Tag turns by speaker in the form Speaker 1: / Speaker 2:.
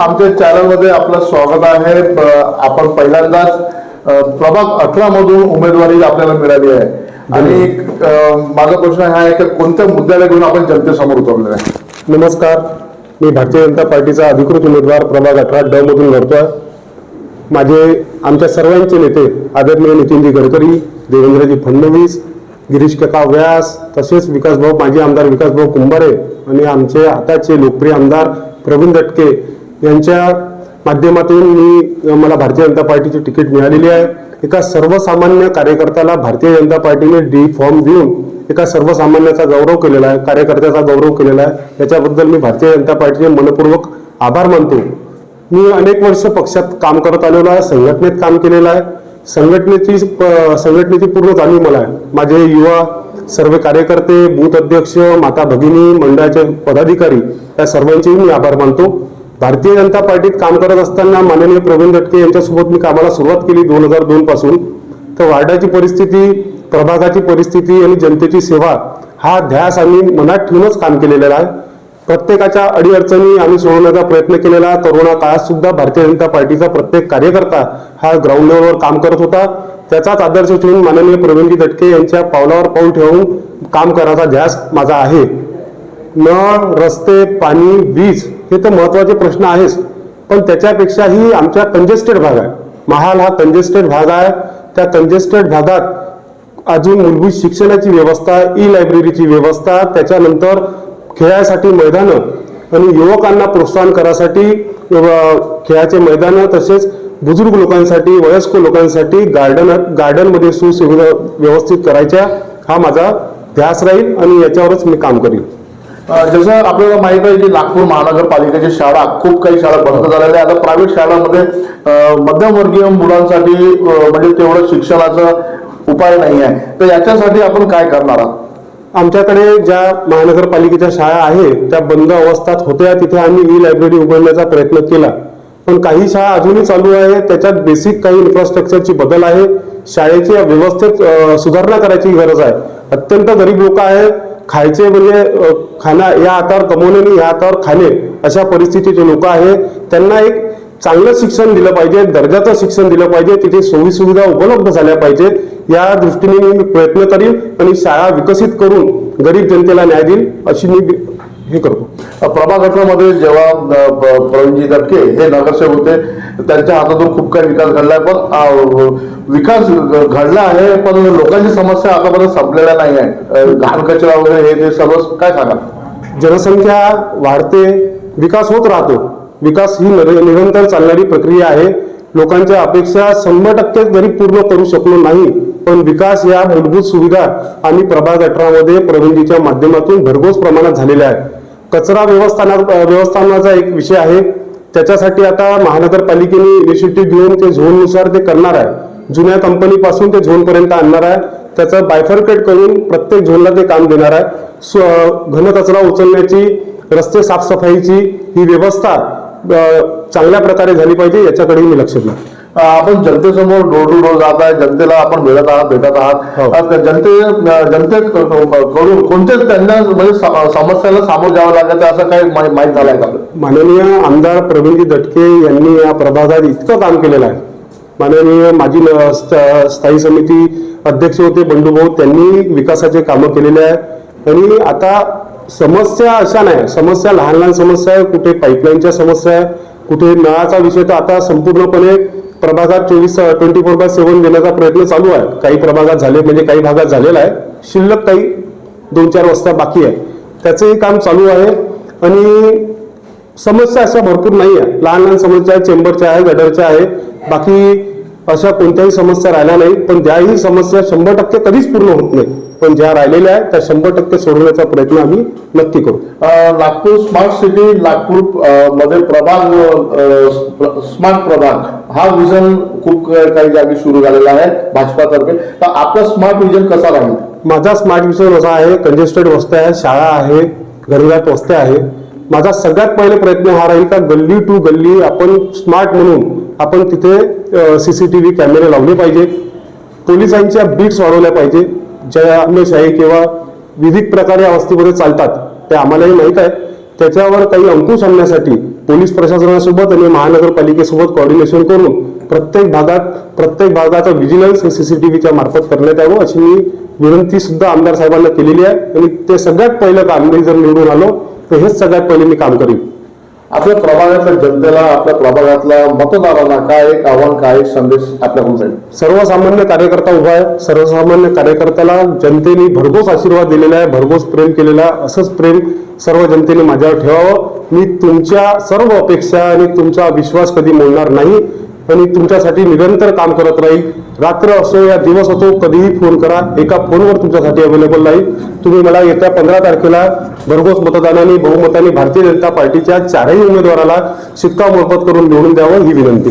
Speaker 1: आमच्या चॅनलमध्ये आपलं स्वागत आहे। आपण पहिल्यांदाच प्रभाग 18 मधून उमेदवारी आपल्याला मिळाली आहे आणि माझा प्रश्न हा आहे की कोणत्या मुद्द्याला घेऊन आपण जनतेसमोर उतरलेले आहे।
Speaker 2: नमस्कार, मी भारतीय जनता पार्टीचा अधिकृत उमेदवार प्रभाग 18 ड मधून लढतोय। माझे आमच्या सर्वांचे नेते आदरणीय नितीनजी गडकरी, देवेंद्रजी फडणवीस, गिरीश काका व्यास, तसेच विकासभाऊ माजी आमदार विकासभाऊ कुंभारे आणि आमचे आताचे लोकप्रिय आमदार प्रवीण दटके यांच्या माध्यमातून मला भारतीय जनता पार्टीची तिकीट मिळालेली आहे। एका सर्वसामान्य कार्यकर्त्याला भारतीय जनता पार्टीने डी फॉर्म देऊन एका सर्वसामान्याचा गौरव केलेला आहे, कार्यकर्त्याचा गौरव केलेला आहे। त्याच्याबद्दल मी भारतीय जनता पार्टीचे मनपूर्वक आभार मानतो। मी अनेक वर्ष पक्षात काम करत आलेलो आहे, संघटनेत काम केलेलं आहे। संघटनेची पूर्ण जाणीव मला आहे। माझे युवा सर्व कार्यकर्ते, बूथ अध्यक्ष, माता भगिनी, मंडळाचे पदाधिकारी या सर्वांचेही मी आभार मानतो। भारतीय जनता पार्टीत काम करत असताना माननीय प्रवीण दटके यांच्यासोबत मी कामाला सुरुवात केली 2002 पासून। तर वार्डाची परिस्थिती, प्रभागाची परिस्थिती आणि जनतेची सेवा हा ध्यास आम्ही मनात ठेवूनच काम केलेलं आहे। प्रत्येकाच्या अडीअडचणी आम्ही सोडवण्याचा प्रयत्न केलेला। कोरोना काळात सुद्धा भारतीय जनता पार्टीचा प्रत्येक कार्यकर्ता हा ग्राउंड लेवलवर काम करत होता। त्याचाच आदर्श ठेवून माननीय प्रवीणजी दटके यांच्या पावलावर पाऊल ठेवून काम करण्याचा ध्यास माझा आहे। नळ, रस्ते, पाणी, वीज हे तर महत्त्वाचे प्रश्न आहेच, पण त्याच्यापेक्षाही आमच्या कंजेस्टेड भाग आहे। महाल हा कंजेस्टेड भाग आहे। त्या कंजेस्टेड भागात अजून मूलभूत शिक्षणाची व्यवस्था, ई लायब्ररीची व्यवस्था, त्याच्यानंतर खेळासाठी मैदानं आणि युवकांना प्रोत्साहन करण्यासाठी खेळाचे मैदानं, तसेच बुजुर्ग लोकांसाठी, वयस्क लोकांसाठी गार्डनमध्ये सुविधा व्यवस्थित करायच्या हा माझा ध्यास राहील आणि याच्यावरच मी काम करीन।
Speaker 1: जसं आपल्याला माहित आहे की नागपूर महानगरपालिकेची शाळा, खूप काही शाळा बंद झालेल्या आता प्रायव्हेट शाळांमध्ये मध्यमवर्गीय मुलांसाठी म्हणजे तेवढं शिक्षणाचा उपाय नाही आहे, तर याच्यासाठी आपण काय करणार आहात?
Speaker 2: आमच्याकडे ज्या महानगरपालिकेच्या शाळा आहेत त्या बंद अवस्थेत होत्या, तिथे आम्ही ई लायब्ररी उघडण्याचा प्रयत्न केला, पण काही शाळा अजूनही चालू आहे। त्याच्यात बेसिक काही इन्फ्रास्ट्रक्चरची बदल आहे। शाळेची व्यवस्थेत सुधारणा करायची गरज आहे। अत्यंत गरीब लोक आहेत, खायचे म्हणजे खाना या हातावर कमवणे आणि या हातावर खाणे अशा परिस्थितीचे लोक आहेत। त्यांना एक चांगलं शिक्षण दिलं पाहिजे, दर्जाचं शिक्षण दिलं पाहिजे, तिथे सोयी सुविधा उपलब्ध झाल्या पाहिजेत। या दृष्टीने मी प्रयत्न करीन आणि शाळा विकसित करून गरीब जनतेला न्याय देईल अशी मी हे करतो।
Speaker 1: प्रभाग 18 मध्ये जेव्हा प्रवीणजी दटके हे नगरसेवक होते, त्यांच्या हातातून खूप काही विकास घडला आहे, पण विकास घडला आहे पण लोकांची समस्या आतापर्यंत संपलेल्या नाही आहे। घाण कचरा वगैरे हे ते सर्व काय सांगा?
Speaker 2: जनसंख्या वाढते, विकास होत राहतो। विकास ही निरंतर चालणारी प्रक्रिया आहे। लोकांच्या अपेक्षा 100% जरी पूर्ण करू शकलो नाही, पण विकास या मूलभूत सुविधा आम्ही प्रभाग 18 मध्ये प्रवीणजीच्या माध्यमातून भरघोस प्रमाणात झालेल्या आहेत। कचरा व्यवस्थापनाचा एक विषय आहे, त्याच्यासाठी आता महानगरपालिकेने इनिशिएटिव्ह घेऊन ते झोननुसार ते करणार आहे। जुन्या कंपनीपासून ते झोनपर्यंत आणणार आहे। त्याचं बायफर्केट करून प्रत्येक झोनला ते काम देणार आहे। घनकचरा उचलण्याची, रस्ते साफसफाईची ही व्यवस्था चांगल्या प्रकारे झाली पाहिजे, याच्याकडे मी लक्ष देईन।
Speaker 1: आपण जनतेसमोर डोर टू डोर जात आहे, जनतेला आपण भेटत आहात। जनतेकडून कोणत्या त्यांना म्हणजे समस्याला सामोरं जावं लागतं असं काही माहीत झालंय का?
Speaker 2: माननीय आमदार प्रवीणजी दटके यांनी या प्रभागात इतकं काम केलेलं आहे। माननीय माजी स्थायी समिती अध्यक्ष होते बंडूभाऊ, त्यांनी विकासाचे कामं केलेले आहे। आणि आता समस्या अशा नाही, समस्या लहान लहान समस्या आहे, कुठे पाईपलाईनच्या समस्या आहे, कुठे नळाचा विषय, तर आता संपूर्णपणे प्रभागात 24/7 देण्याचा प्रयत्न चालू आहे। काही प्रभागात झाले, म्हणजे काही भागात झालेला आहे, शिल्लक काही 2-4 वस्त्या बाकी आहे, त्याचंही काम चालू आहे। आणि समस्या अशा भरपूर नाही आहे, लहान लहान समस्या आहे, चेंबरच्या आहे, गडरच्या आहे, बाकी अशा कोणत्याही समस्या राहिल्या नाही। पण ज्याही समस्या 100% कधीच पूर्ण होत नाही, पण ज्या राहिलेल्या आहेत त्या 100% सोडवण्याचा प्रयत्न आम्ही नक्की करू।
Speaker 1: नागपूर स्मार्ट सिटी, नागपूर मध्ये प्रभाग स्मार्ट प्रभाग हा विजन खूप काही जागी सुरू झालेला आहे भाजपातर्फे, तर आपला स्मार्ट विजन कसा राहील?
Speaker 2: माझा स्मार्ट विजन असा आहे, कंजेस्टेड वस्त्या आहे, शाळा आहे, घरघाट वस्त्या आहे। माझा सगळ्यात पहिले प्रयत्न हा राहील का गल्ली टू गल्ली आपण स्मार्ट म्हणून आपण तिथे CCTV कॅमेरे लावले पाहिजे, पोलिसांच्या बीट्स वाढवल्या पाहिजे, ज्या अन्यशाही किंवा विविध प्रकारे या वस्तीमध्ये चालतात ते आम्हालाही माहीत आहे। त्याच्यावर काही अंकुश आणण्यासाठी पोलीस प्रशासनासोबत आणि महानगरपालिकेसोबत कोऑर्डिनेशन करून प्रत्येक भागाचा व्हिजिलन्स सीसीटीव्हीच्या मार्फत करण्यात यावं अशी मी विनंती सुद्धा आमदार साहेबांना केलेली आहे. आणि ते सगळ्यात पहिलं काम, मी जर निवडून आलो तर हेच सगळ्यात पहिले मी काम करीन.
Speaker 1: आपल्या प्रभागातल्या जनतेला, आपल्या प्रभागातल्या मतदारांना काय एक आव्हान, काय एक संदेश आपल्याकडून जाईल?
Speaker 2: सर्वसामान्य कार्यकर्ता उभा आहे. सर्वसामान्य कार्यकर्त्याला जनतेने भरघोस आशीर्वाद दिलेला आहे, भरघोस प्रेम केलेला आहे. असंच प्रेम सर्व जनतेने माझ्यावर ठेवावं. मी तुमच्या सर्व अपेक्षा आणि तुमचा विश्वास कधी मोडणार नाही आणि तुमच्यासाठी निरंतर काम करत राहील. रात्र असो या दिवस असो, कधीही फोन करा, एका फोनवर तुमच्यासाठी अवेलेबल राहील. तुम्ही मला येत्या 15 तारखेला भरघोस मतदानाने, बहुमताने भारतीय जनता पार्टीच्या 4ही उमेदवाराला शिक्कामोर्तब करून निवडून द्यावं ही विनंती.